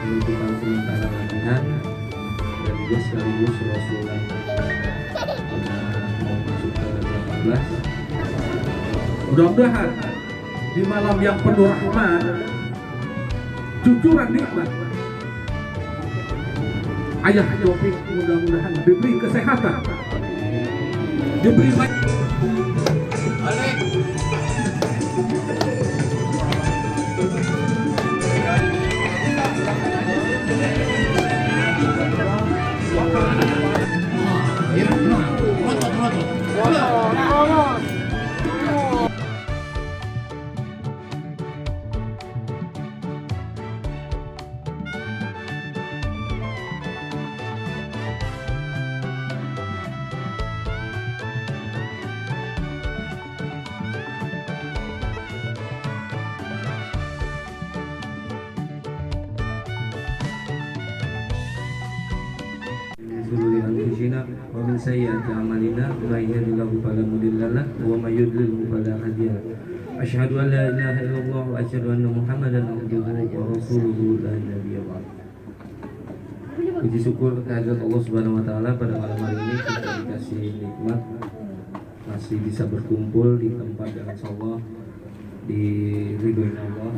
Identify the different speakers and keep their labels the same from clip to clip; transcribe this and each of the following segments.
Speaker 1: penutupan sementara latihan dan juga sekaligus Rasulullah sudah mau masuk ke 18. Mudah-mudahan di malam yang penuh rahmat, cucuran nikmat, ayah Taufik mudah-mudahan diberi kesehatan, diberi wa min sayyiati a'malina may yahdihillahu fala mudilla lahu wa may yudlil fala hadiya lahu. Asyhadu an la ilaha illallah wa asyhadu anna Muhammadan abduhu wa rasuluhu la nabiyya ba'd. Puji syukur kehadirat Allah Subhanahu wa taala, pada malam hari ini kita dikasih nikmat masih bisa berkumpul di tempat yang insyaallah diridhoi Allah.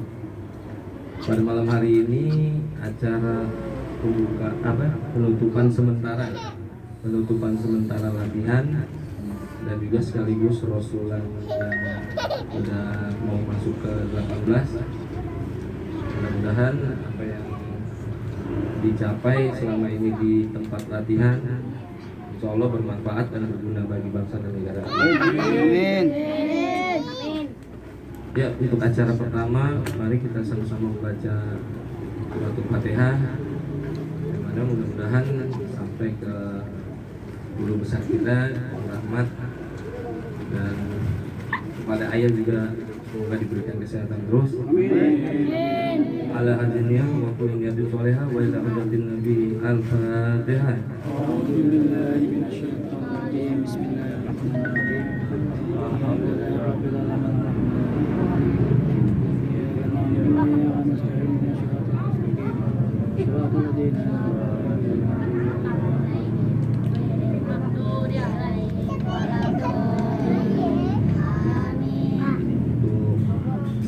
Speaker 1: Pada malam hari ini acara penutupan sementara latihan dan juga sekaligus Rasulullah yang sudah mau masuk ke 18. Mudah-mudahan apa yang dicapai selama ini di tempat latihan insya Allah bermanfaat dan berguna bagi bangsa dan negara. Amin. Ya, untuk acara pertama mari kita sama-sama membaca surat Al-Fatihah, mudah-mudahan sampai ke guru besar kita rahmat, dan kepada ayah juga semoga diberikan kesehatan terus. Amin. Ala hadiniya wa kulli niyatin shalihah wa ila hadratin nabi al-fatihah. A'udzubillahi minasyaitonir rajim. Bismillahirrahmanirrahim. Alhamdulillahirabbil alamin.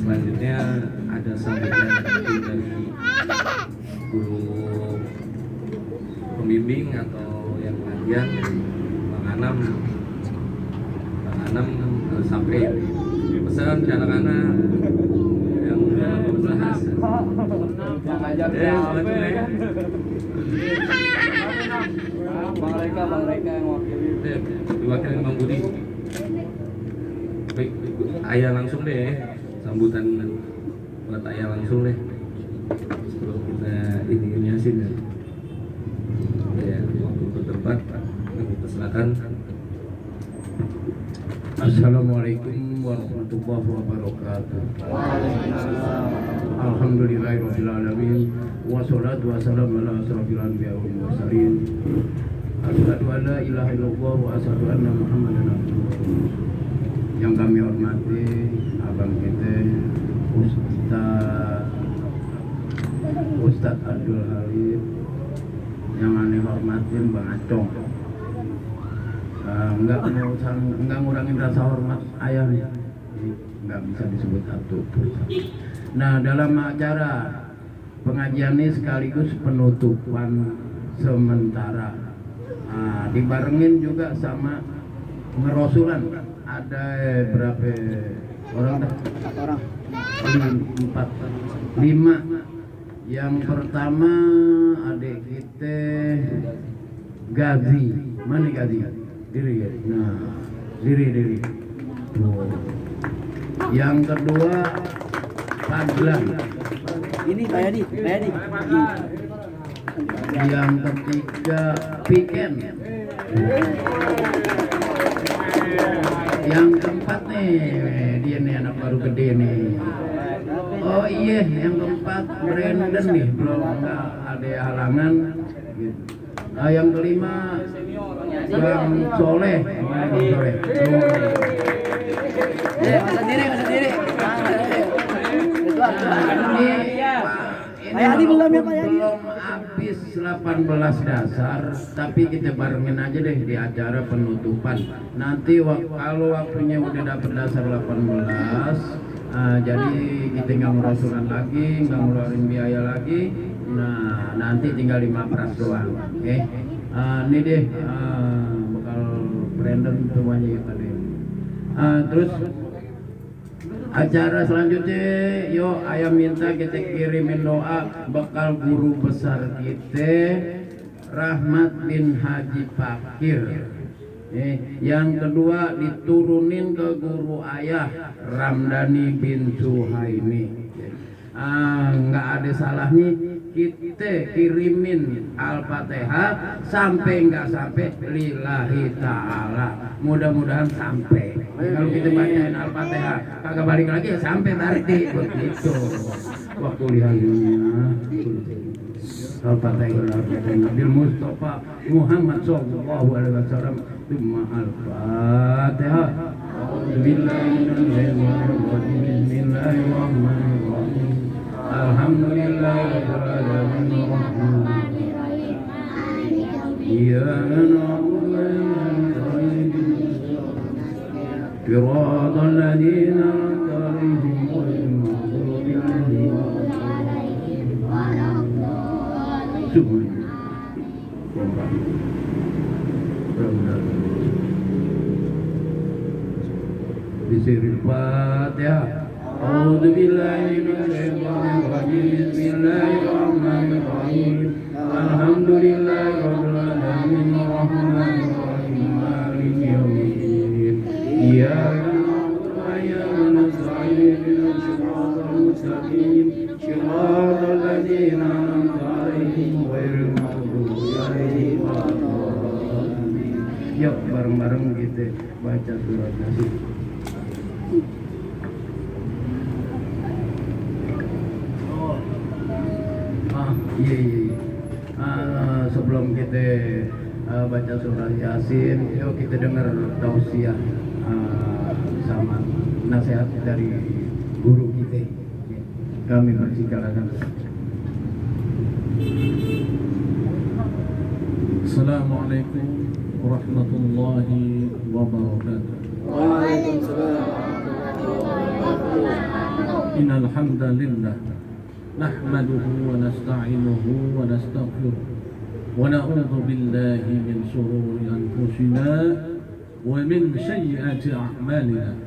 Speaker 1: Selanjutnya ada sambutan dari guru pembimbing atau yang pengajian Bang Anam sampai pesan anak-anak yang membahas Bang Reka yang diwakili Bang Budi. Baik, ayah langsung deh sambutan buat ayah langsung deh sebelum kita ini asin ya untuk tempat kita silakan.
Speaker 2: Assalamualaikum warahmatullahi wabarakatuh. Alhamdulillahirabbil alamin wassalatu wassalamu ala asrofil anbiya'i wal mursalin. Asyhadu an la ilaha illallah wa asyhadu anna Muhammadan abduhu. Yang kami hormati abang kita Ustadz Abdul Halim, yang aneh hormatin Bang Acong. Enggak ngurangin rasa hormat ayah nih, enggak bisa disebut satu. Nah, dalam acara pengajian ini sekaligus penutupan sementara, dibarengin juga sama ngerosulan. Ada berapa orang dah? 5. Yang pertama adik kita Gazi, mana Gazi? Diri ya. Nah, diri. Oh. Yang kedua Fadlan.
Speaker 3: Ini Bayadi.
Speaker 2: Yang ketiga Piken. Yang keempat nih, dia nih anak baru gede nih. Oh iya, yang keempat Brandon nih, belum ada halangan. Gitu. Nah, yang kelima Bang Soleh.
Speaker 3: Masa diri. Adi belum ya Pak Adi?
Speaker 2: Belum habis 18 dasar, tapi kita barengin aja deh di acara penutupan. Nanti kalau waktunya udah dapat dasar 18, jadi kita nggak ngerosulan lagi, nggak ngeluarin biaya lagi. Nah, nanti tinggal 5 pras doang. Oke. Ini deh bakal Brandon semuanya kita deh. Terus acara selanjutnya, yuk ayah minta kita kirimin doa bekal guru besar kita Rahmat bin Haji Fakir. Yang kedua diturunin ke guru ayah Ramdhani bin Suhaimi. Nggak ada salahnya kita kirimin Al-Fatihah sampai nggak sampai lillahi ta'ala, mudah-mudahan sampai. Kalau kita bacain Al-Fatihah kagak balik lagi ya sampai berarti begitu. Waktu lihatnya Al-Fatihah Nabi Mustafa Muhammad sallallahu alaihi wasallam. Al-Fatihah. Bismillahirrahmanirrahim. Alhamdulillahirabbil alamin. Iyyaka na'budu wa iyyaka nasta'in. Siratal ladzina an'amta 'alaihim ghairil maghdubi 'alaihim waladdallin. Bismillahirrahmanirrahim. A'udzu billahi minasyaitonir rajim. Bismillahirrahmanirrahim. Alhamdulillahirabbil alamin. Arrahmanir rahim. Maliki yaumiddin. Iyyaka na'budu wa iyyaka nasta'in. Ihdinas siratal mustaqim. Siratal ladzina an'amta 'alaihim ghairil maghdubi 'alaihim waladdallin. Yuk bareng-bareng kita baca surat Yasin. Iya. Sebelum kita baca surat Yasin, yuk kita dengar tausiah sama nasihat dari guru kita. Kami persilakan.
Speaker 4: Assalamualaikum warahmatullahi wabarakatuh.
Speaker 3: Waalaikumsalam.
Speaker 4: Innal hamdalillah nahmaduhu wa nasta'inuhu wa nastaghfiruh wa na'udzu billahi min shururi anfusina wa min sayyiati a'malina.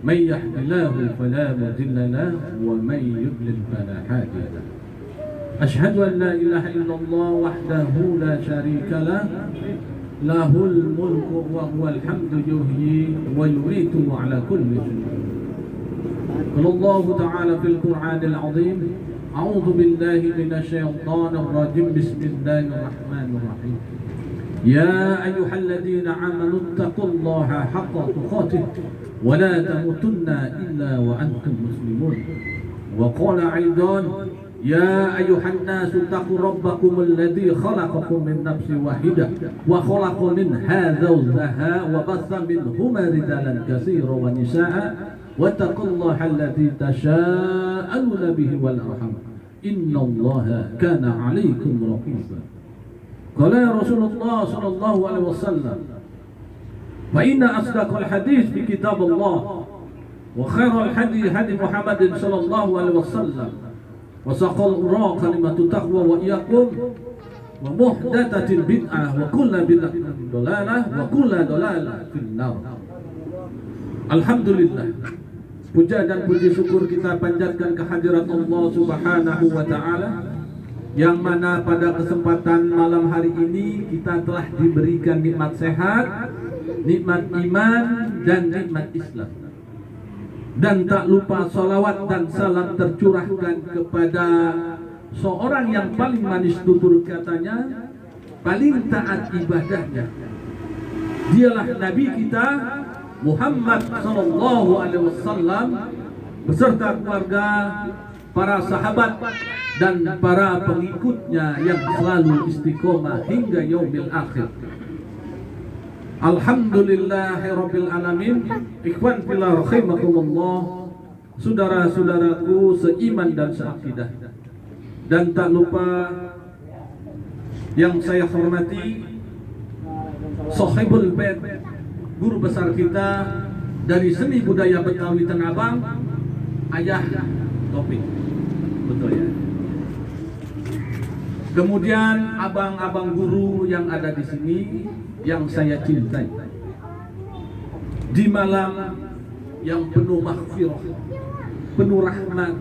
Speaker 4: May yahdihillahu fala mudilla lahu wa may yudlil fala hadiya lahu. Ashhadu an la ilaha illallah wahdahu la syarika lahu lahul mulku wa huwal hamdu yuhyi wa yumiitu ala kulli syai'in. قال الله تعالى في القرآن العظيم أعوذ بالله من الشيطان الرجيم بسم الله الرحمن الرحيم يا أيها الذين آمنوا اتقوا الله حق تقاته ولا تموتن إلا وأنتم مسلمون وقال أيضا يا أيها الناس اتقوا ربكم الذي خلقكم من نفس واحدة وخلق منها زوجها وبث منهما رجالا كثيرا ونساء واتقوا الله الذي تساءلون به والأرحام إن الله كان عليكم رقيبا. قال يا رسول الله صلى الله عليه وسلم فإن أصدق الحديث بكتاب الله وخير الهدي هدي محمد صلى الله عليه وسلم وسق الأمراء كلمة التقوى وإياكم ومحدثة بدعة وكل بدعة ضلالة وكل ضلالة في النار. Alhamdulillah, puja dan puji syukur kita panjatkan kehadirat Allah Subhanahu wa Ta'ala, yang mana pada kesempatan malam hari ini kita telah diberikan nikmat sehat, nikmat iman, dan nikmat Islam. Dan tak lupa salawat dan salam tercurahkan kepada seorang yang paling manis tutur katanya, paling taat ibadahnya. Dialah Nabi kita Muhammad sallallahu alaihi wasallam beserta keluarga, para sahabat dan para pengikutnya yang selalu istiqomah hingga yaumil akhir. Alhamdulillahirabbil alamin. Ikhwan fillah rahimakumullah, saudara-saudaraku seiman dan seakidah. dan tak lupa yang saya hormati Sohibul Bait, guru besar kita dari seni budaya Betawi Tanah Abang, Ayah Taufik. Betul ya. Kemudian abang-abang guru yang ada di sini yang saya cintai. Di malam yang penuh maghfirah, penuh rahmat,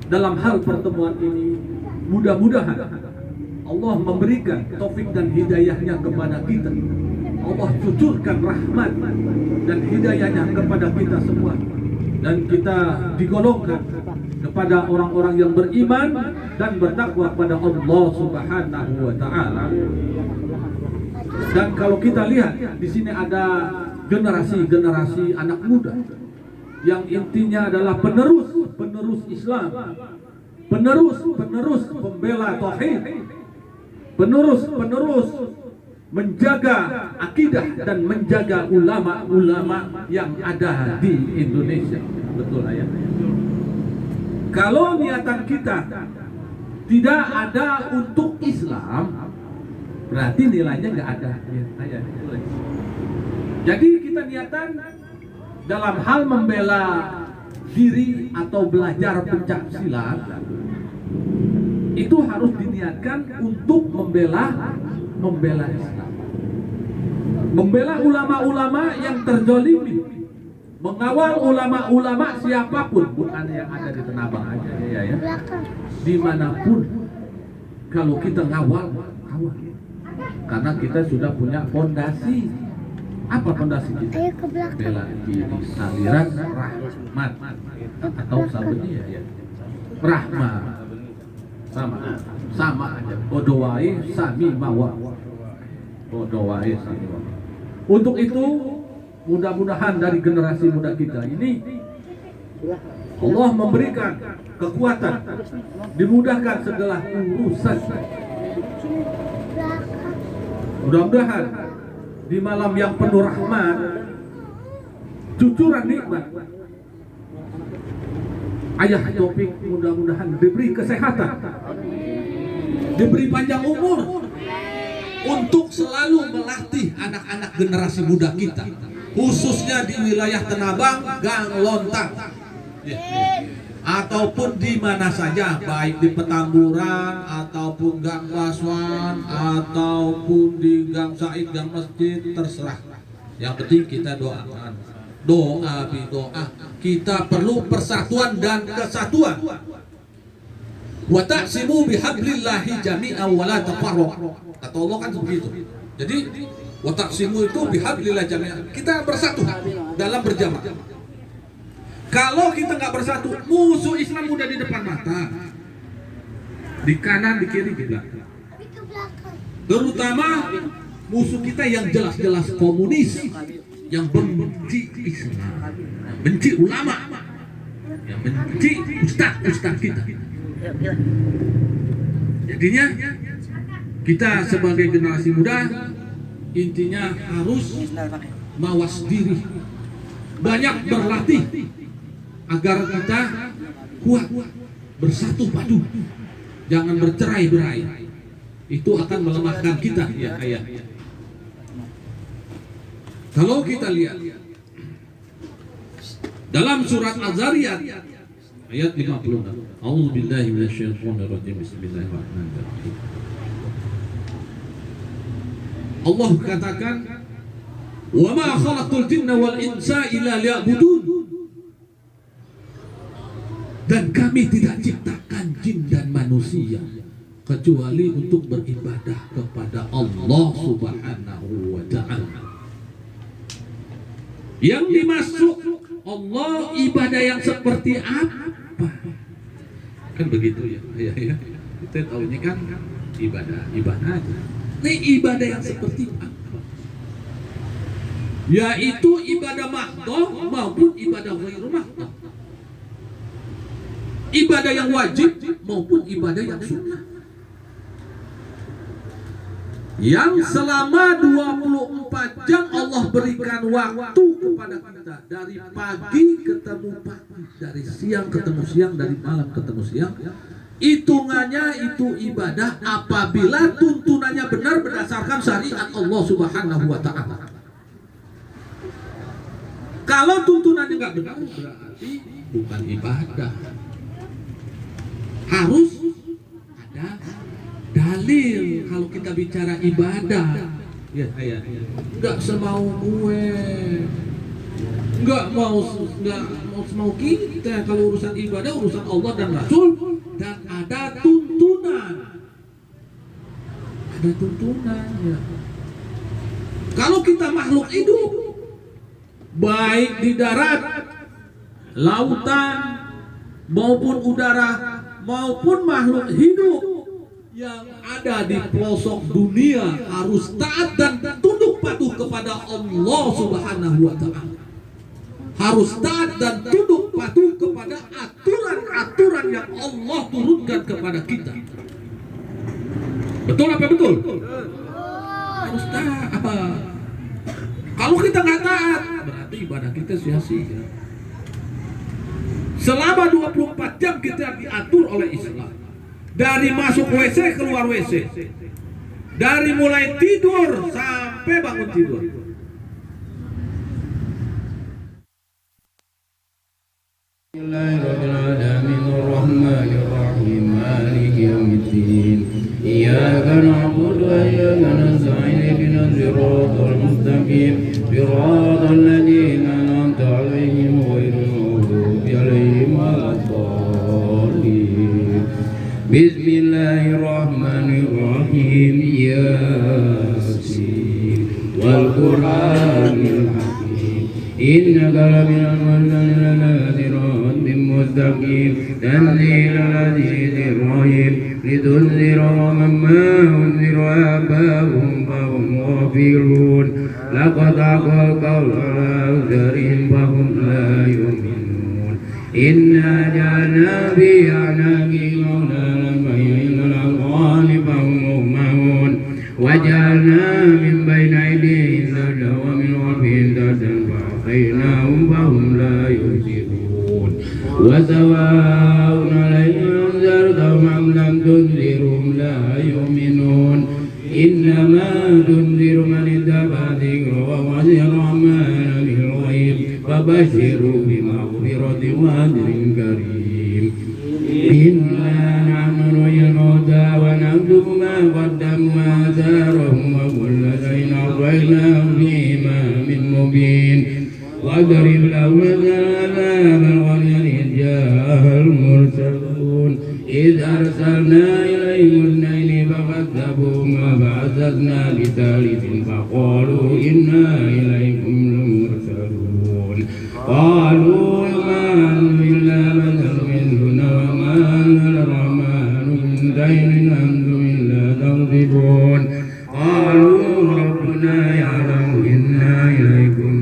Speaker 4: dalam hal pertemuan ini mudah-mudahan Allah memberikan taufik dan hidayahnya kepada kita. Allah cucurkan rahmat dan hidayahnya kepada kita semua, dan kita digolongkan kepada orang-orang yang beriman dan bertakwa kepada Allah Subhanahu wa taala. Dan kalau kita lihat di sini ada generasi-generasi anak muda yang intinya adalah penerus Islam, penerus pembela tauhid, penerus menjaga akidah dan menjaga ulama-ulama yang ada di Indonesia. Betul ayah. Kalau niatan kita tidak ada untuk Islam, berarti nilainya nggak ada. Ya, jadi kita niatan dalam hal membela diri atau belajar pencak silat, itu harus diniatkan untuk membela Islam, membela ulama-ulama yang terzolimi, mengawal ulama-ulama siapapun, bukan yang ada di Tanah Abang aja ya. Dimanapun kalau kita ngawal, karena kita sudah punya fondasi. Apa fondasi kita? Bela diri, aliran rahmat atau sabunnya ya. Rahmat sama aja. Bodowai sami mawa. Bodowai sami mawa. Untuk itu mudah-mudahan dari generasi muda kita ini Allah memberikan kekuatan, dimudahkan segala urusan. Mudah-mudahan di malam yang penuh rahmat, cucuran nikmat, Ayah Taufik mudah-mudahan diberi kesehatan, diberi panjang umur untuk selalu melatih anak-anak generasi muda kita, khususnya di wilayah Tanah Abang, Gang Lontang, ataupun di mana saja, baik di Petamburan ataupun Gang Waswan ataupun di Gang Said, Gang Masjid, terserah. Yang penting kita doakan, doa. Kita perlu persatuan dan kesatuan. Wa ta'simu bihablillahi jami'an wa la tafarraqu. Kata Allah kan begitu. Jadi wa ta'simu itu bihablillahi jami'an. Kita bersatu dalam berjamaah. Kalau kita nggak bersatu, musuh Islam udah di depan mata, di kanan, di kiri, di belakang. Terutama musuh kita yang jelas-jelas komunis, yang benci Islam, benci ulama, yang benci ustaz kita. Jadinya kita sebagai generasi muda intinya harus mawas diri, banyak berlatih agar kita kuat, bersatu padu, jangan bercerai-berai. Itu akan melemahkan kita ya ayah. Kalau kita lihat dalam surat Az-Zariyat ayat 56, A'udzubillahi minasyaitonirrajim, bismillahirrahmanirrahim. Allah katakan, "Wa ma khalaqtul jinna wal insa illa liya'budun." Dan kami tidak ciptakan jin dan manusia kecuali untuk beribadah kepada Allah Subhanahu wa ta'ala. Yang dimaksud Allah ibadah yang seperti apa? Kan begitu ya. Kita tahunya kan ibadah aja. Ini ibadah yang seperti apa? Yaitu ibadah mahdhah maupun ibadah ghairu mahdhah. Ibadah yang wajib maupun ibadah yang sunnah, yang selama 24 jam Allah berikan waktu kepada kita, dari pagi ketemu pagi, dari siang ketemu siang, dari malam ketemu siang, hitungannya itu ibadah apabila tuntunannya benar berdasarkan syariat Allah Subhanahu wa Ta'ala. Kalau tuntunannya nggak benar, berarti bukan ibadah. Harus ada dalil kalau kita bicara ibadah. Ya, nggak semau gue, nggak mau kita. Kalau urusan ibadah, urusan Allah dan Rasul, dan ada tuntunan. Ada tuntunan ya. Kalau kita makhluk hidup, baik di darat, lautan, maupun udara, maupun makhluk hidup yang ada di pelosok dunia harus taat dan tunduk patuh kepada Allah Subhanahu wa Ta'ala. Harus taat dan tunduk patuh kepada aturan-aturan yang Allah turunkan kepada kita. Betul apa betul? Harus taat. Kalau kita nggak taat, berarti ibadah kita sia-sia. Selama 24 jam kita diatur oleh Islam. Dari masuk WC keluar WC. Dari mulai tidur sampai bangun tidur.
Speaker 2: Bismillahirrahmanirrahim. Maliki yaumiddin. Iyyaka na'budu wa iyyaka nasta'in. Ihdinas siratal mustaqim. Siratal ladzina an'amta 'alaihim ghairil maghdubi 'alaihim waladdallin. Bismillahirrahmanirrahim. Yasin wal Qur'anil hakim. Innaka laminal mursalin ala siratin mustaqim. Tanzilal azizir rahim. Litunzira man ma unzira abahum fahum ghafilun. Laqad aqal qawla al-aktharihim fahum la yu'minun. Inna ja'alna fi a'naqihim aghlalan fahiyya al-'adqani fahum mughmahun. Waja'alna min bayni aydihim saddan wa min khalfihim saddan fa'aghaynahum fahum la yubsirun. Wa sawa'un 'alaihim anzartahum am lam tunzirhum la yu'minun. Innama tunziru man ittaba'a dhikra wa khashiya ar-rahmana bil ghaib fabashshirhu bimaghfiratin wa ajrin karim. Inna na'muru al-mauta wa naktubu ma qaddamu wa atharahum wa kulla shay'in ahsaynahu fi imamin mubin. واضرب لهم العذاب الغليظ إذ جاء المرسلون إذ أرسلنا إليهم اثنين فكذبوهما فعززنا بثالث فقالوا إنا إليكم لمرسلون. قالوا ما أنتم إلا بشر مثلنا وما أنزل الرحمن من شيء إن أنتم إلا تكذبون. قالوا ربنا يعلم إنا إليكم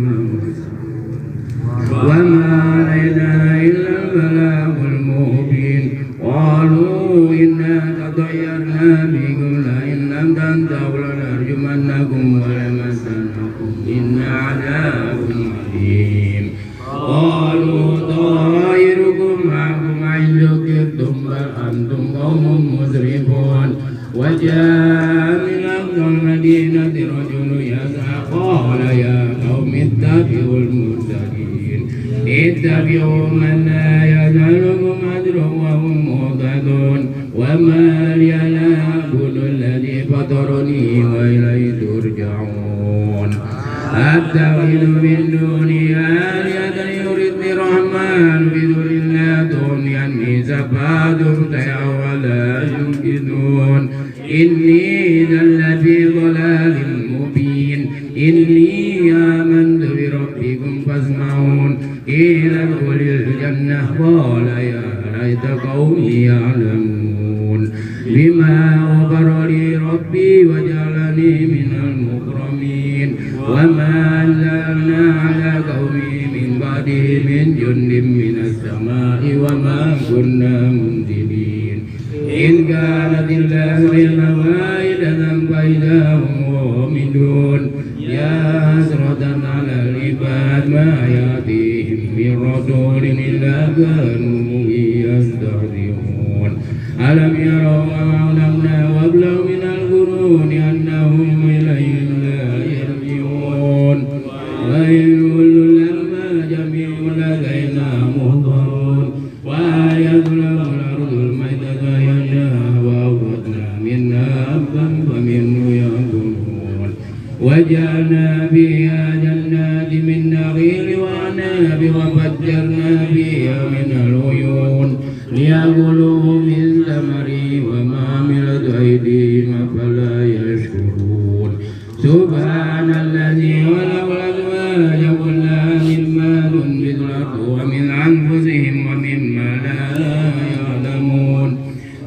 Speaker 2: وما علينا إلا البلاغ المبين. قالوا إنا تطيرنا بكم لئن لم تنتهوا لنرجمنكم ولمسنكم منا عذاب أليم. قالوا طائركم معكم إن ذكرتم بل أنتم قوم مسرفون. وجاء من أقصى المدينة رجل يسعى قال يا قوم اتبعوا المرسلين. اتبعوا من لا يسألكم أجرا وهم مهتدون. وما لي لا أعبد الذي فطرني وإليه ترجعون. أتخذ من دونه آلهة يردني الرحمن بضر لا تغني عني شفاعتهم شيئا ولا ينقذون. إني إذا لفي ضلال مبين. إني آمنت بربكم فاسمعون. قيل ادخل الجنة قال يا ليت قومي يعلمون بما غفر لي ربي وجعلني من المكرمين. وما أنزلنا على قومه من بعده من جند من السماء وما كنا منزلين. إذ كانت الأهل واحدة فإذا هم خامدون. يا حسرة على العباد ما يأتيهم من رسول إلا كانوا به يستهزئون. أولم يروا كما خلقنا قبلهم من القرون أنهم إليهم لا يرجعون وإن كل لما جميع لدينا محضرون وآية لهم الأرض الميتة فأحييناها وأنبتنا منها حبا فمنه يأكلون وجعلنا فيها جنات من نخيل وأعناب وفجرنا فيها من العيون ليأكلوا من ثمره وما عملت أيديهم أفلا يشكرون سبحان الذي خلق الأزواج كلها مما تنبت الأرض ومن أنفسهم ومما لا يعلمون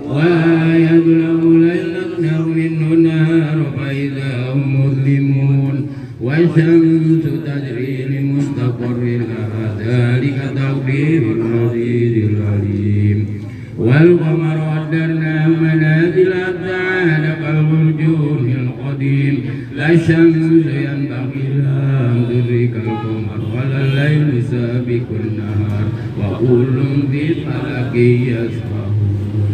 Speaker 2: وآية له ليل أكثر منه النهار فإذا هم مظلمون والشمس تجري لمستقر لها ذلك تقدير العزيز العليم والقمر قدرناه منازل حتى عاد كالعرجون القديم لا الشمس ينبغي لها أن تدرك القمر ولا الليل سابق النهار وكل في فلك يسبحون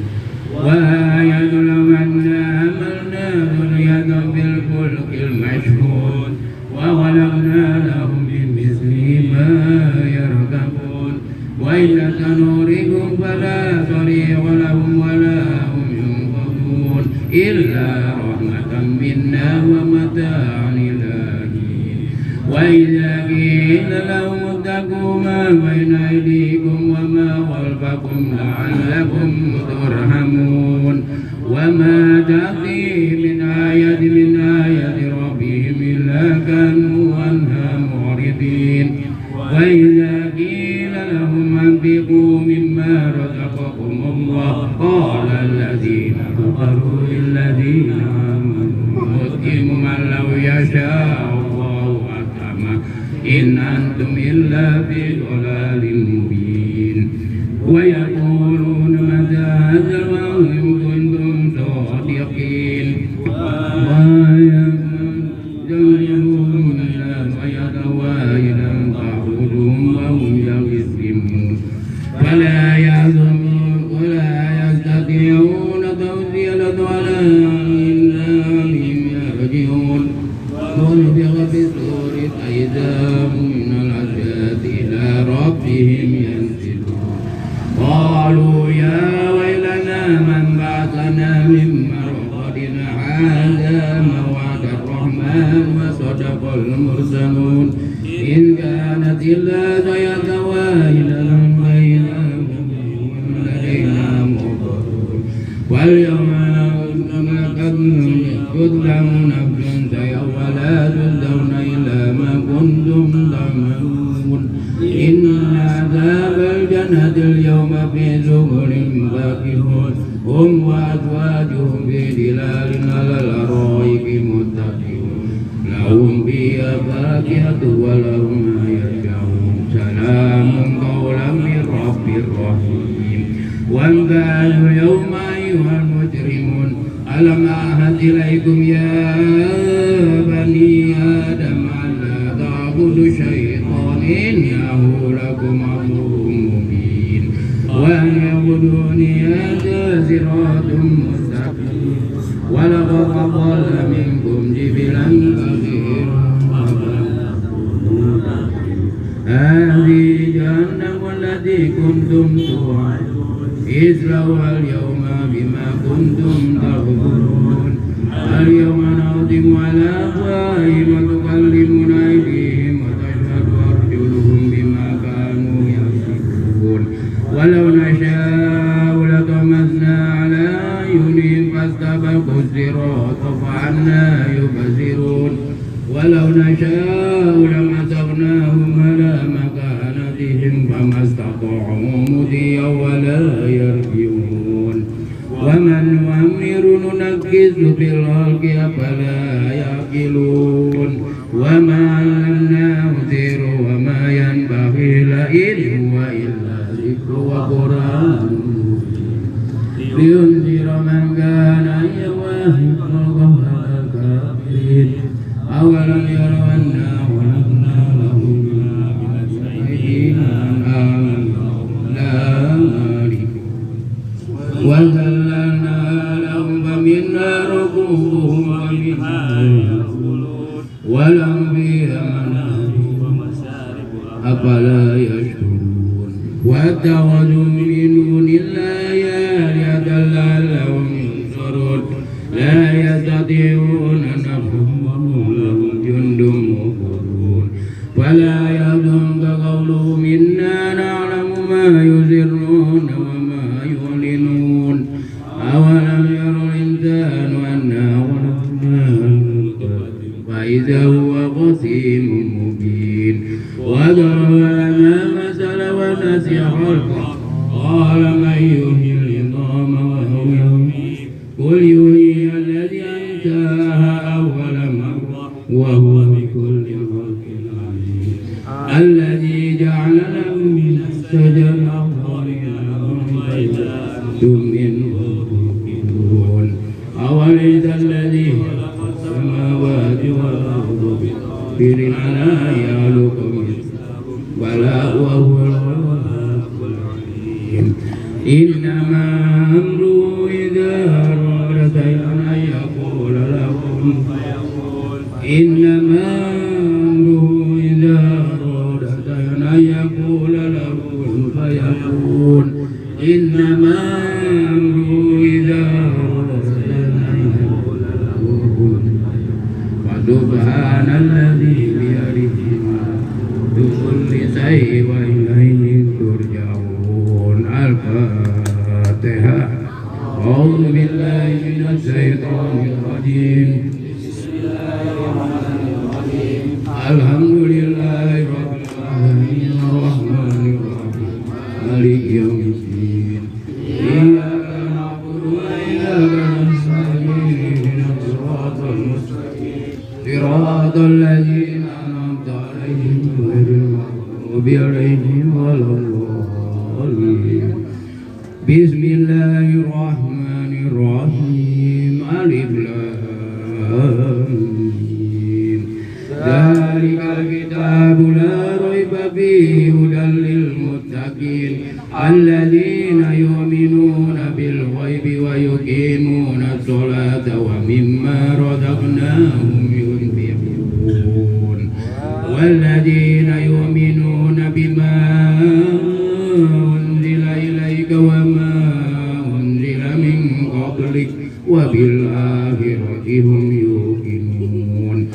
Speaker 2: وآية لهم أنا حملنا ذرية بالفلك المشحون وخلقنا لهم من مثله ما يركبون وإن سنوركم فلا صريخ لهم ولا هم ينقذون إلا رحمة منا ومتاعا إلى حين وإذا قيل لهم اتقوا ما بين أيديكم وما خلفكم لعلكم ترحمون وما تأتي من آية ربهم إلا كانوا عنها معرضين وإذا قيل لهم أنفقوا مما رزقكم الله قال الذين كفروا للذين آمنوا مسلم من لو يشاء الله أطعمه إن أنتم إلا في ضلال مبين ويقولون متى هذا الوعد إن كنتم صادقين ويجعلون الآية واحدا تعبدهم وهم يظلمون فلا يعلمون ولا يستطيعون توصية ولا إلا بهم يرجعون ونفخ في الصور فإذا هم من الأجداث إلى ربهم ينسلون قالوا يا ويلنا من بعثنا من مرقدنا هذا ما وعد الرحمن وصدق المرسلون إن كانت إلا زيادة واحدة بينهم لدينا مقرون واليوم تظلم نفس شيئا ولا تجزون إلا ما كنتم تعملون إن عذاب الجنة اليوم في زبر فاكهون هم وأزواجهم في ظلال على الأرائك متكئون لهم فيها فاكهة ولهم ما يشاءون سلام قولا من رب رحيم وامتازوا اليوم أيها المجرمون ألم أعهد إليكم يا بني آدم ألا تعبدوا الشيطان إنه لكم عدو مبين وأن يعبدوني هذا صراط مستقيم ولقد ضل منكم جبلا كثيرا هذه جهنم التي كنتم توعدون اصلوها اليوم بما كنتم تكفرون اليوم نختم على أفواههم وتكلمنا أيديهم وتشهد أرجلهم بما كانوا يكسبون ولو نشاء لطمسنا على أعينهم فاستبقوا الصراط فعنا يبصرون ولو نشاء لمسخناهم على مكانتهم فما استطاعوا مضيا ولا يرجعون ومن نؤمر ننكس في الخلق أفلا يعقلون وما علمناه السحر وما ينبغي له إن هو إلا ذكر وقرآن لينذر من كان يواهب القهر الكافرين أولم يروا أنا خلقنا لهم من أيدينا لا مالك وذللنا أفلا يشكرون واتخذوا من دون الله آلهة لعلهم ينصرون لا يستطيعون نصرهم لهم جند مهزمون ولا يحزنك قولهم إنا نعلم ما يسرون وما يعلنون أولم ير الإنسان أنا خلقناه فإذا هو خصيم مبين وضرب لنا مثلا ونسي خلقه قال من يحيي العظام وهو يميت قل يحيي الذي أنشأها أول مرة وهو بكل خلق عليم الذي جعل لكم من الشجر الأخضر أنتم منه توقدون أوليس الذي خلق السماوات والأرض بقدر على يخلق بلى وهو الخلاق العليم إنما أمره إذا أراد شيئا أن يقول له كن فيكون إنما أمره إذا أراد شيئا أن يقول له كن فيكون إنما أمره إذا أراد شيئا أن يقول له كن فسبحان الذي بيده بكل شيء وإليه ترجعون الفاتحة أعوذ بالله من الشيطان الرجيم بسم الله الرحمن الرحيم الحمد لله رب العالمين الرحمن الرحيم مالك يوم الدين إياك نعبد وإياك نستعين اهدنا الصراط المستقيم صراط الذين أنعمت عليهم غير المغضوب عليهم ولا الضالين بسم الله الرحمن الرحيم ألف لام ميم ذلك الكتاب لا ريب فيه هدى للمتقين الذين يؤمنون بالغيب ويقيمون الصلاة ومما رزقناهم ينفقون والذين يؤمنون بما أنزل إليك وما أنزل من قبلك وبالآخرة هم يوقنون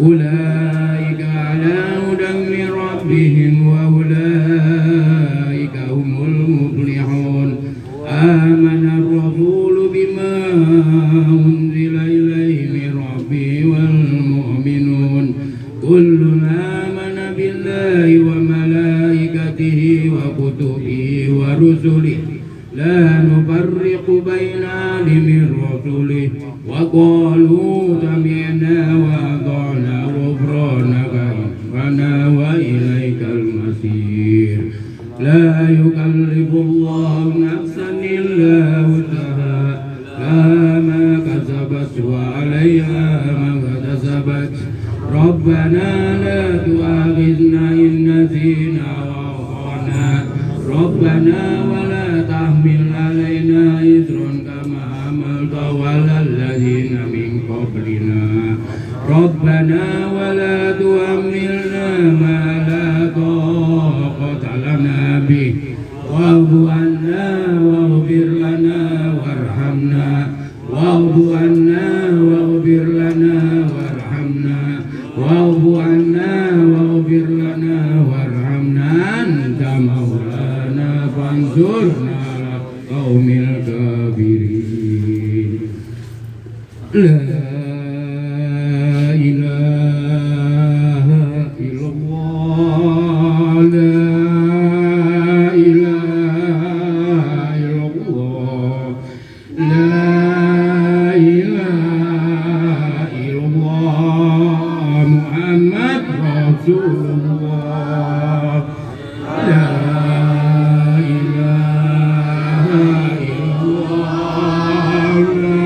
Speaker 2: أولئك على هدى من ربهم وأولئك هم المفلحون آمن الرسول بما أنزل إليه من ربه والمؤمنون كل آمن بالله وملائكته وكتبه ورسله لا نفرق بين أحد من رسله وقالوا سمعنا وأطعنا غفرانك ربنا وإليك المصير لا يكلف الله نفسا إلا وسعها لها ما كسبت وعليها ما اكتسبت ربنا لا تؤاخذنا إن نسينا وأخطأنا ربنا ولا تحمل علينا إصرا كما حملته على الذين من قبلنا ربنا ولا تحملنا ما لا طاقة لنا به واعف عنا واغفر لنا وارحمنا واعف عنا واغفر لنا وارحمنا واعف عنا واغفر لنا وارحمنا أنت مولانا فانصرنا على القوم الكافرين لا إله إلا الله لا إله إلا الله لا إله إلا الله محمد رسول الله لا إله إلا الله لا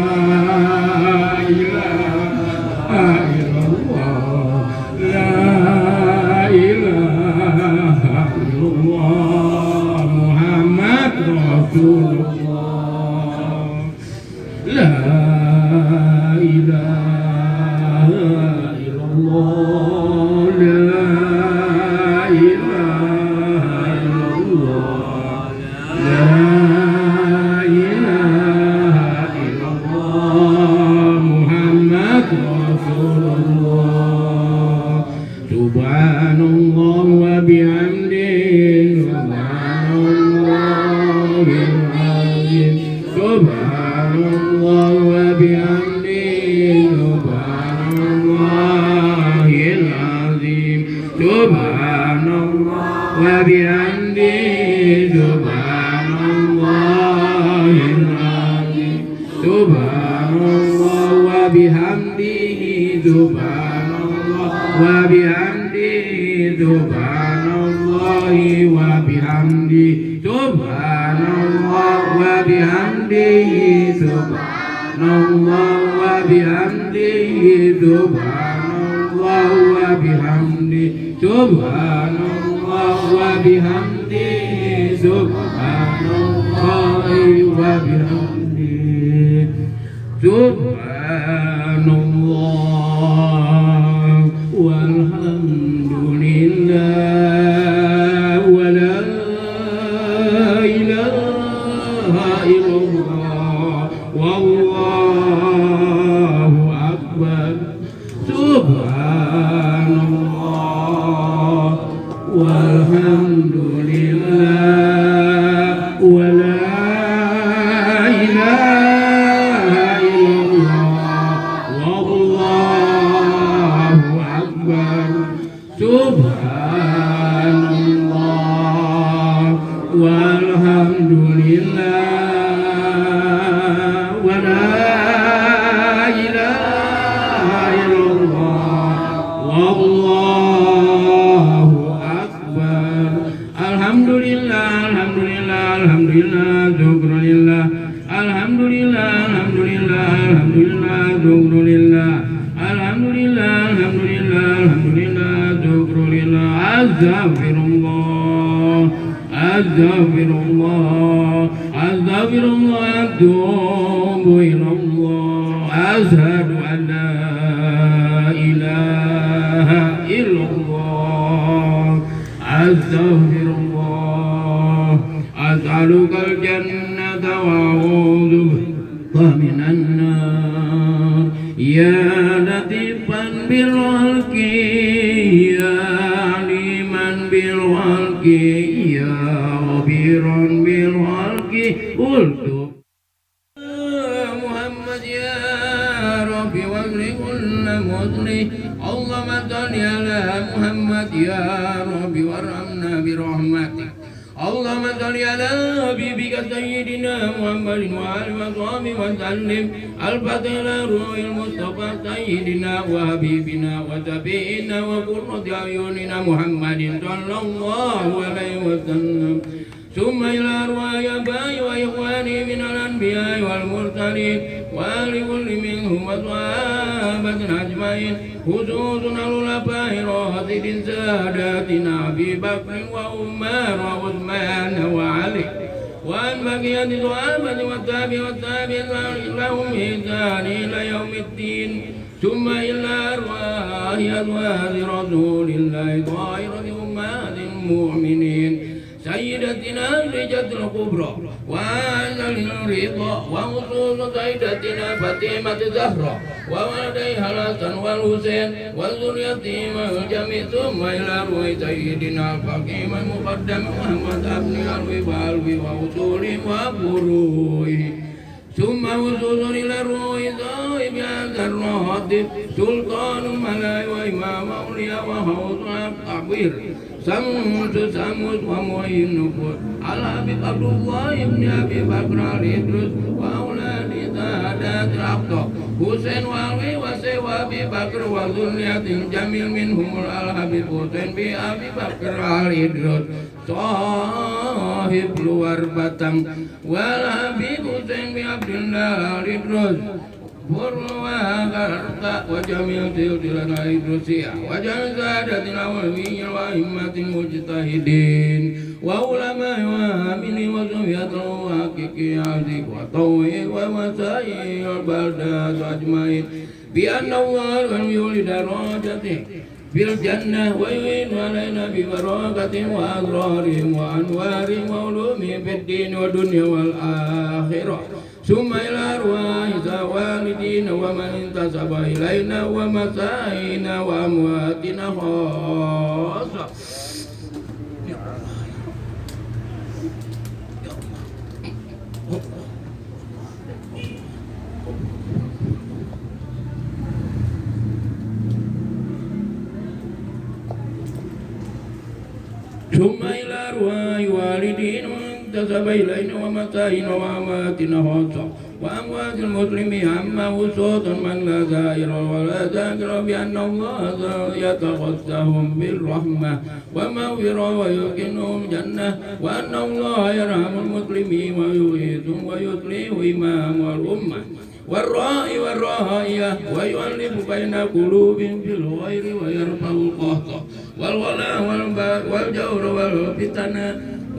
Speaker 2: إله إلا الله لا إله wa bihamdihi subhanallahil azim subhanallah wa bihamdihi subhanallah wa bihamdihi subhanallahi wa bihamdihi subhanallah wa bihamdihi subhanallah wa bihamdihi subhanallah wa bihamdihi subhanallah wa bihamdihi subhanallah wa bihamdihi subhanallah walhamdulillah wa la ilaha illallah wallahu akbar subhanallah walhamdulillah wa la ilaha illallah wallahu akbar subhanallah walhamdulillah wa la ilaha illallah wallahu akbar alhamdulillah alhamdulillah alhamdulillah syukrulillah alhamdulillah alhamdulillah alhamdulillah syukrulillah alhamdulillah alhamdulillah alhamdulillah syukrulillah astaghfirullah astaghfirullah astaghfirullah atubu ilallah asyhadu an la ilaha illallah astaghfirullah as'alukal jannata wa a'udzu bika minan nar ya latifan bil khalqi ya aliman bil khalqi ya khabiran bil khalqi qultu Muhammad ya Rabbi wa kullu mudni Allahumma salli ala Muhammad ya Rabbi warhamna bi rahmatik Allahumma salli ala habibika sayyidina Muhammadin wa alihi wa sahbihi wa sallim al-fatih ila ruhil mustafa sayyidina wa habibina wa tabi'ina wa qurrati ayunina Muhammadin sallallahu alaihi wa sallam ثم إلى أرواح آبائي وإخواني من الأنبياء والمرسلين وآل كل منهم وصحابة أجمعين خصوصا الخلفاء الراشدين ساداتنا أبي بكر وعمر وعثمان وعلي وأن بقية الصحابة والتابعين لهم بإحسان إلى يوم الدين ثم إلى أرواح أزواج رسول الله طاهرة أمهات المؤمنين سيدتنا الرجة الكبرى وأهل الرضا وخصوص سيدتنا فاطمة الزهراء وولديها الحسن والحسين وذريتهم الجميع ثم إلى روح سيدنا الفقيم المقدم محمد بن الوي وأصولهم وفروعهم ثم وصول إلى روح صاحب هذا الراتب سلطان الملاء وإمام أولياء وحوض التعبير سموس ومعين النفوس الحبيب عبد الله بن أبي بكر الإدريس وأولاد سادات الأقطاب حسين وعلي وسوى أبي بكر وذرية جميل منهم الحبيب حسين بأبي بكر الإدريس صاحب luar batang والحبيب حسين بعبد الله الإدريس Purwakarta wa jamil tiltilan al-idrusiyah wa jamil sadatina walwiyya wa himmatin mujtahidin wa ulama wa amini wa zuhiyatul hakiki azik wa tawih wa masai al-baldat ajmain bi anna Allah wa yuli darajati fil jannah wa yu'in alaina bi barakatin wa azrarihim wa anwarihim wa ulumihim fid din wa dunya wal akhirah ثم إلى أرواح والدينا ومن انتسب إلينا ومسائنا وأمواتنا خاصة ثم إلى أرواح والدين وانتسب إلينا ومسائنا وأمواتنا خاصة وأموات المسلمين عما وصوتا من لا زائر ولا ذاكر بأن الله يتغسهم بالرحمة ومغفرة ويسكنهم جنة وأن الله يرحم المسلمين ويغيثهم ويصلح إمام والأمة والرائي والرائية ويؤلف بين قلوبهم في الخير ويرفع القهط والولاء والجور والفتن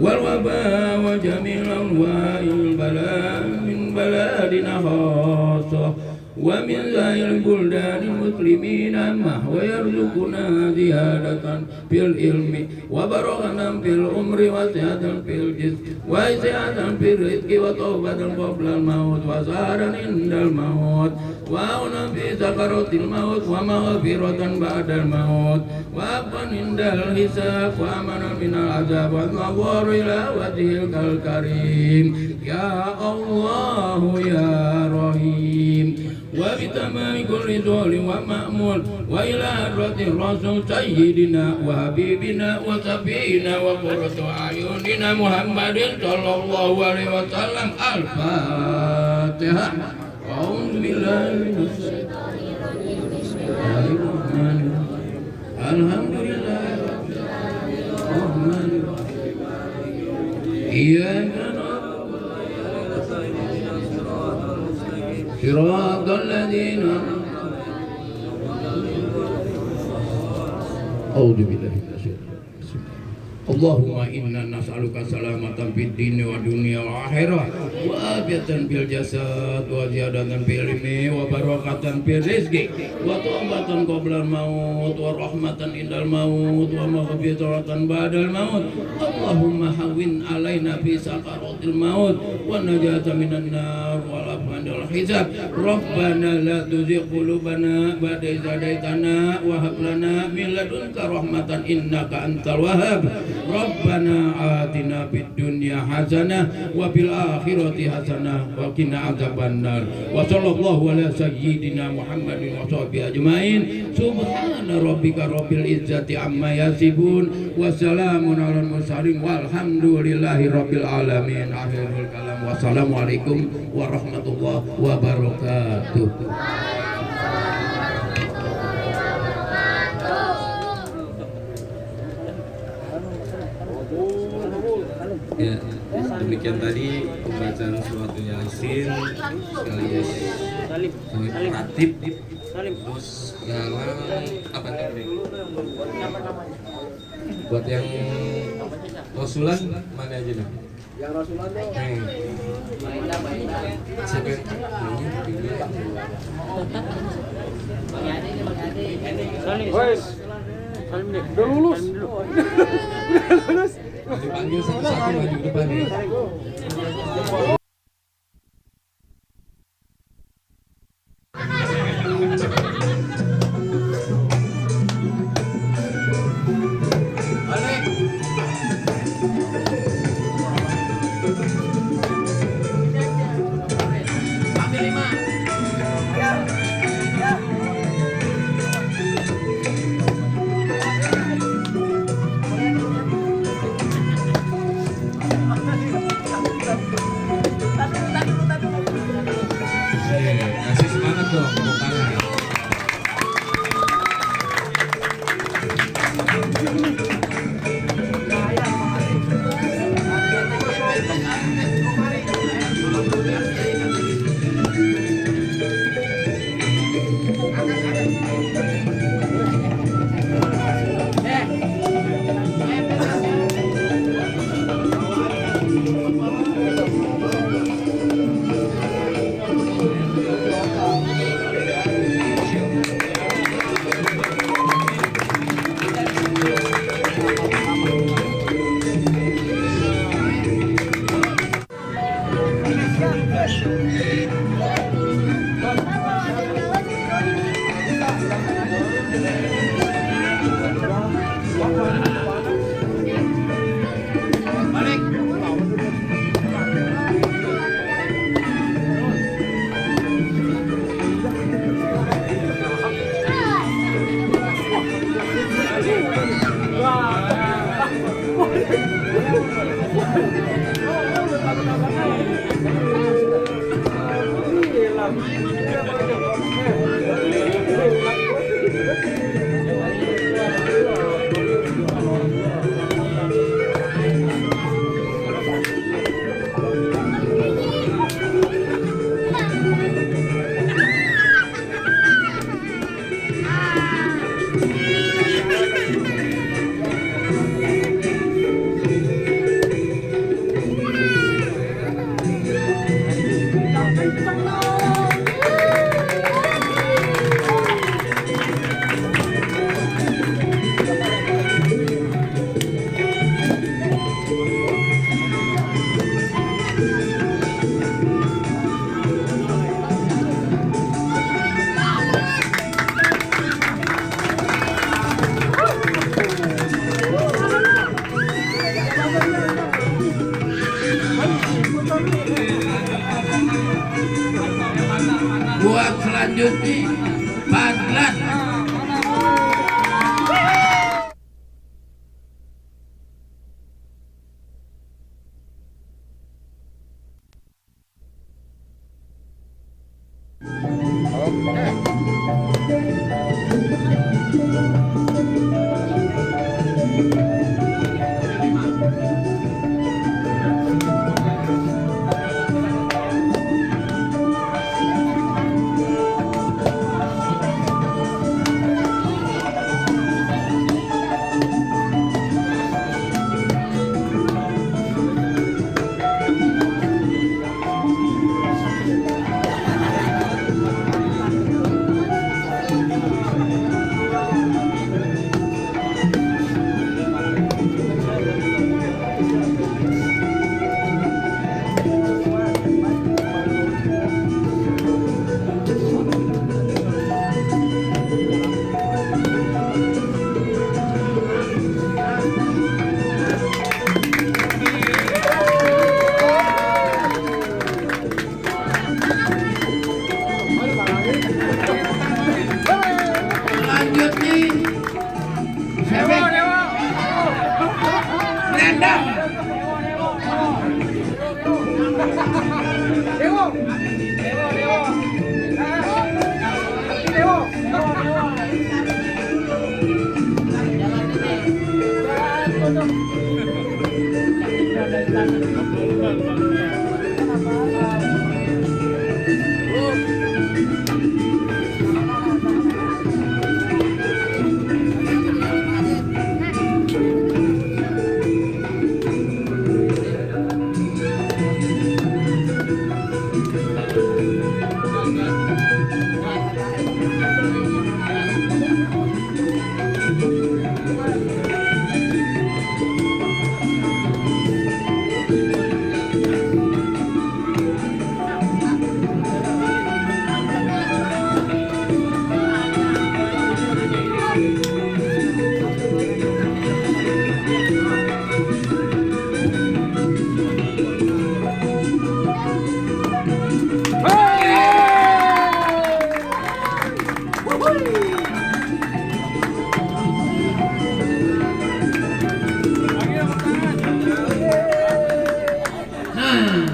Speaker 2: والوباء وجميع أنواع البلاء من بلادنا خاصة ومن سائر البلدان المسلمين عامة ويرزقنا زيادة في العلم وبركة في العمر وسعة في الجسم وسعة في الرزق وتوبة قبل الموت وسعادة عند الموت وعونا في سكرات الموت ومغفرة بعد الموت وعفوا عند الحساب وأمنا من العذاب والنظر إلى وجهك الكريم يا الله يا رحيم وبتمام كل ذول ومأمول وإلى حضرة الرسول سيدنا وحبيبنا وشفيعنا وقرة أعيننا محمد صلى الله عليه وسلم الفاتحة أعوذ بالله من الشيطان الرجيم بسم الله الرحمن الرحيم الحمد لله رب العالمين الرحمن الرحيم إياك صراط الذين أعوذ بالله من الشيطان اللهم إنا نسألك سلامة في الدين والدنيا والآخرة وعافية في الجسد وزيادة في العلم وبركة في الرزق وتوبة قبل الموت ورحمة عند الموت ومغفرة بعد الموت اللهم هون علينا في سكرات الموت والنجاة من النار والعفو عند الحساب ربنا لا تزغ قلوبنا بعد إذ هديتنا وهب لنا من لدنك رحمة إنك أنت الوهاب ربنا آتنا في الدنيا حسنة وفي الآخرة حسنة وقنا عذاب النار وصلى الله على سيدنا محمد وصحبه أجمعين سبحان ربك رب العزة عما يصفون وسلام على المرسلين والحمد لله رب العالمين آخر الكلام والسلام عليكم ورحمة الله وبركاته.
Speaker 1: Ya, demikian tadi pembacaan surat Yasin sekaligus ratib terus sekarang apa nih? Buat yang Rasulan mana aja nih? Yang Rasulan tuh siapa?
Speaker 3: Wes, Salim nih, udah lulus. Udah lulus.
Speaker 1: Dipanggil satu-satu maju ke depan nih.
Speaker 2: Buat selanjutnya Padlan.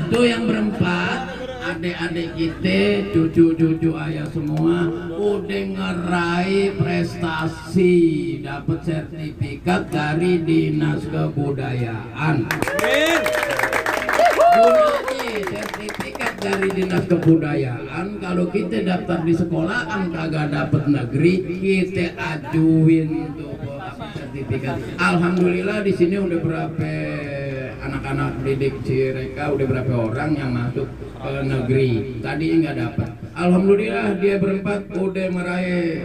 Speaker 2: Tuh yang berempat, adik-adik kita, cucu-cucu ayah semua udah ngeraih prestasi, dapat sertifikat dari Dinas Kebudayaan. Gunanya sertifikat dari Dinas Kebudayaan, kalau kita daftar di sekolahan kagak dapat negeri, kita ajuin untuk sertifikat. Alhamdulillah di sini udah berapa anak-anak didik Cireka, udah berapa orang yang masuk ke negeri. Tadi nggak dapat. Alhamdulillah dia berempat udah meraih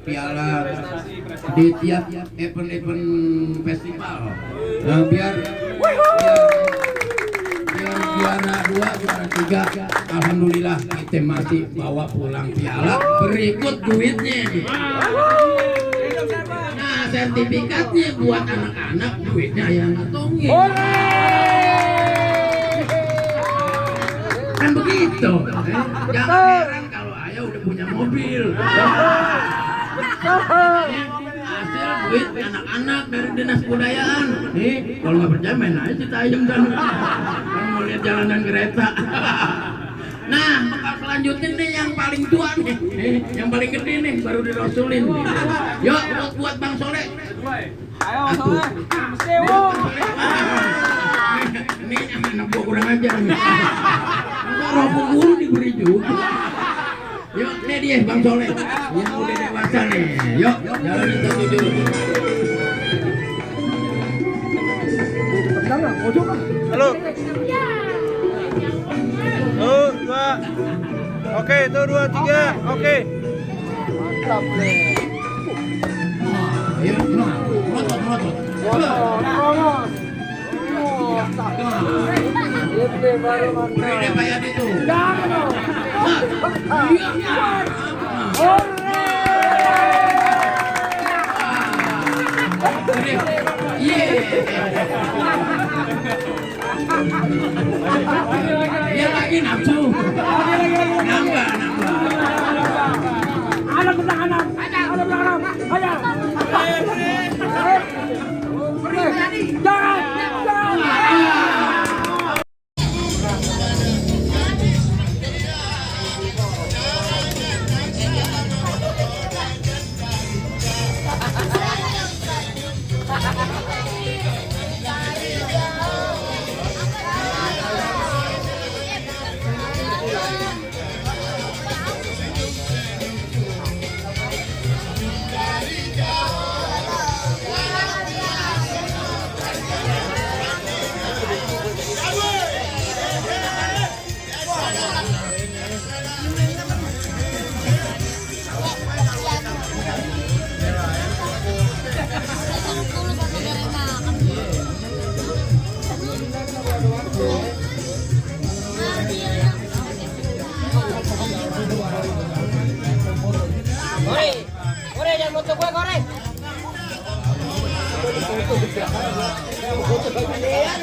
Speaker 2: piala di tiap event festival. Nah, biar juara 2, juara 3, alhamdulillah kita masih bawa pulang piala, berikut duitnya. Nah, sertifikatnya buat anak-anak, duitnya yang ngantongin. Kan begitu. Jangan heran kalau ayah udah punya mobil. Hasil duit anak-anak dari dinas kebudayaan. Nih, kalau nggak percaya main aja Cita Ayam dan kan mau lihat jalanan kereta. Nah, bakal selanjutnya nih yang paling tua nih, yang paling gede nih baru dirasulin. Yuk, buat Bang Soleh.
Speaker 3: Ayo Soleh, mesti wong.
Speaker 2: Ini anak gua kurang ajar nih. Rokok guru diberi juga. Yuk, ini dia Bang Soleh yang udah dewasa nih. Yuk, jalan itu tujuh.
Speaker 3: Halo. Dua. Oke, itu 2, 3. Oke. Mantap nih.
Speaker 2: Ayo, melotot.
Speaker 3: Ini baru mantap.
Speaker 2: Ini bayar itu.
Speaker 3: Jangan dong.
Speaker 2: Dia lagi nafsu. Nambah.
Speaker 3: Anak belakang. Ayo. Jangan. Kore, jangan foto gue, Kore. Kore, jangan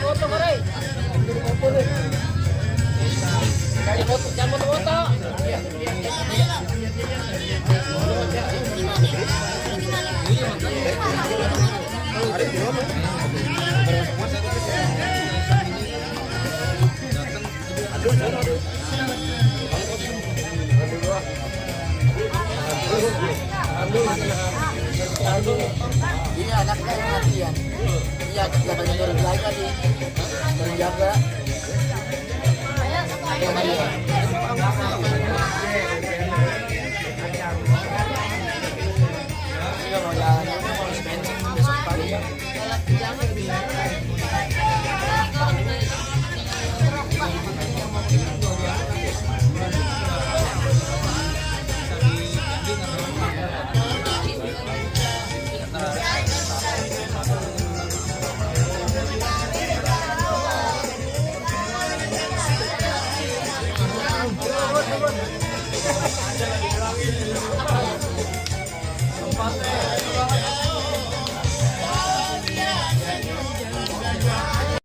Speaker 3: foto, Kore. Jangan foto-foto. Ini anaknya yang latihan. Iya, kita banyak orang lain tadi. Menjaga. Jalan